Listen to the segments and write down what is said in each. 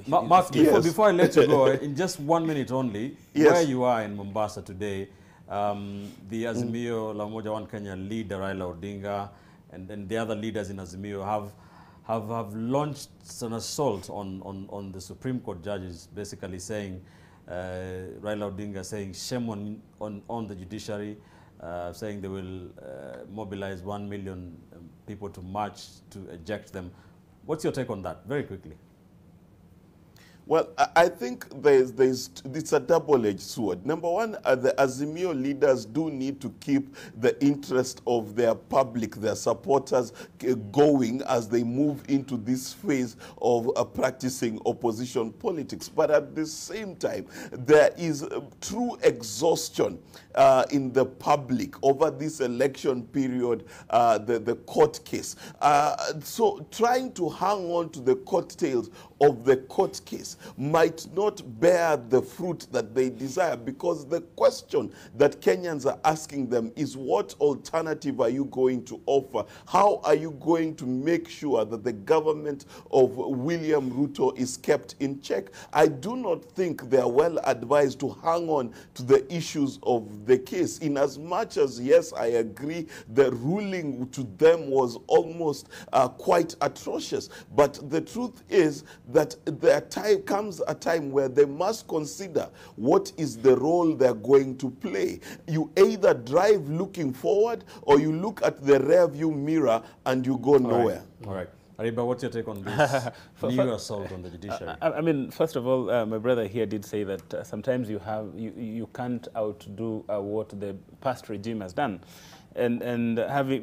Mark, Yes. before I let you go, in just 1 minute only, Yes. where you are in Mombasa today, the Azimio La Umoja One Kenya leader Raila Odinga and then the other leaders in Azimio have launched an assault on the Supreme Court judges, basically saying, Raila Odinga saying shame on the judiciary, saying they will mobilize 1 million people to march to eject them. What's your take on that? Very quickly. Well, I think it's a double-edged sword. Number one, the Azimio leaders do need to keep the interest of their public, their supporters, going as they move into this phase of practicing opposition politics. But at the same time, there is true exhaustion in the public over this election period, the court case. So trying to hang on to the coattails of the court case might not bear the fruit that they desire, because the question that Kenyans are asking them is, what alternative are you going to offer? How are you going to make sure that the government of William Ruto is kept in check? I do not think they are well advised to hang on to the issues of the case, in as much as, yes, I agree, the ruling to them was almost quite atrocious. But the truth is that there comes a time where they must consider what is the role they're going to play. You either drive looking forward, or you look at the rearview mirror and you go nowhere. All right. Areba, what's your take on this new assault on the judiciary? I mean, first of all, my brother here did say that sometimes you can't outdo what the past regime has done. And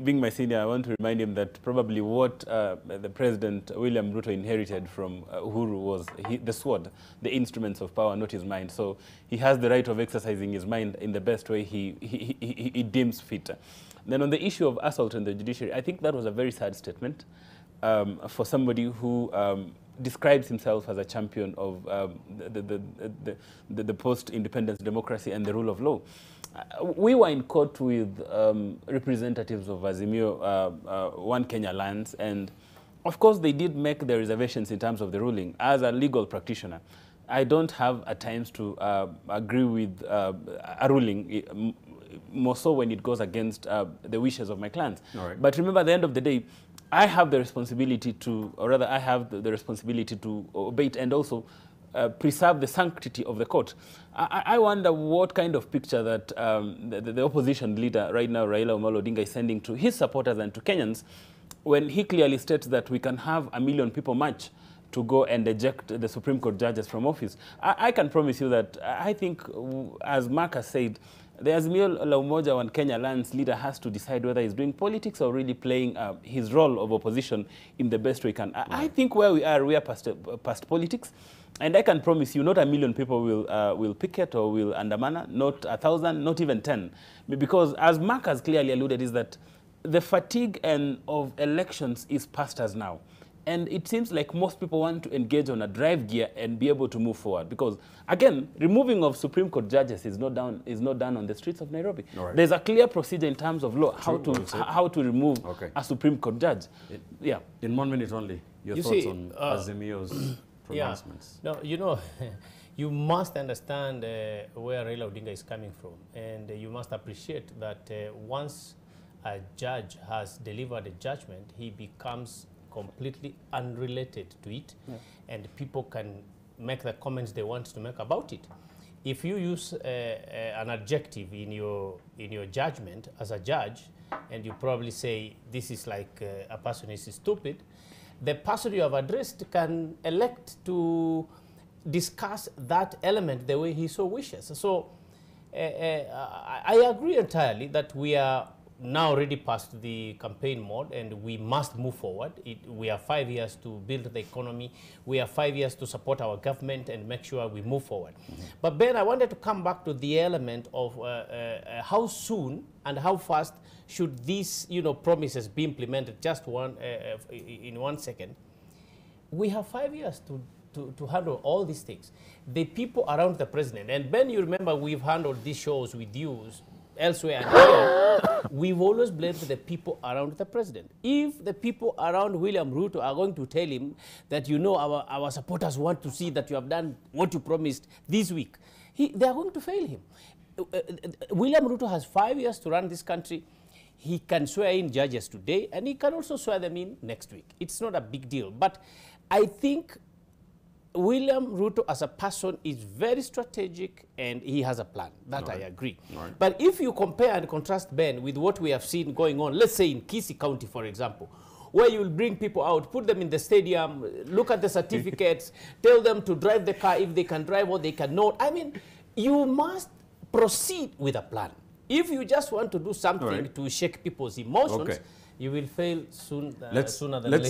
being my senior, I want to remind him that probably what the President William Ruto inherited from Uhuru was the sword, the instruments of power, not his mind. So he has the right of exercising his mind in the best way he deems fit. Then on the issue of assault on the judiciary, I think that was a very sad statement for somebody who describes himself as a champion of the post-independence democracy and the rule of law. We were in court with representatives of Azimio, One Kenya Lands, and of course they did make their reservations in terms of the ruling. As a legal practitioner, I don't have at times to agree with a ruling, more so when it goes against the wishes of my clients. Right. But remember, at the end of the day, I have the responsibility to, or rather I have the responsibility to obey it and also preserve the sanctity of the court. I wonder what kind of picture that the opposition leader right now, Raila Odinga, is sending to his supporters and to Kenyans when he clearly states that we can have 1 million people march to go and eject the Supreme Court judges from office. I can promise you that I think, as Mark has said, the Azimio La Umoja One Kenya Lands leader has to decide whether he's doing politics or really playing his role of opposition in the best way he can. I think where we are past politics. And I can promise you, not 1 million people will picket or will undermine, not 1,000, not even 10. Because as Mark has clearly alluded, is that the fatigue of elections is past us now. And it seems like most people want to engage on a drive gear and be able to move forward. Because, again, removing of Supreme Court judges is not done on the streets of Nairobi. Right. There's a clear procedure in terms of law, how to remove a Supreme Court judge. Yeah. In 1 minute only, your thoughts on Azimio's pronouncements. Yeah. No, you know, you must understand where Raila Odinga is coming from. And you must appreciate that once a judge has delivered a judgment, he becomes completely unrelated to it, and people can make the comments they want to make about it. If you use an adjective in your judgment as a judge, and you probably say this is like a person is stupid, the person you have addressed can elect to discuss that element the way he so wishes. So I agree entirely that we are now already past the campaign mode and we must move forward. We have 5 years to build the economy. We have 5 years to support our government and make sure we move forward. But Ben, I wanted to come back to the element of how soon and how fast should these promises be implemented. Just in 1 second. We have 5 years to handle all these things. The people around the president, and Ben, you remember we've handled these shows with you elsewhere and here, we've always blamed the people around the president. If the people around William Ruto are going to tell him that, you know, our supporters want to see that you have done what you promised this week, they are going to fail him. William Ruto has 5 years to run this country. He can swear in judges today, and he can also swear them in next week. It's not a big deal. But I think William Ruto as a person is very strategic, and he has a plan. That I agree. But if you compare and contrast, Ben, with what we have seen going on, let's say in Kisii County, for example, where you will bring people out, put them in the stadium, look at the certificates, tell them to drive the car if they can drive or they cannot. I mean, you must proceed with a plan. If you just want to do something to shake people's emotions, you will fail sooner than later.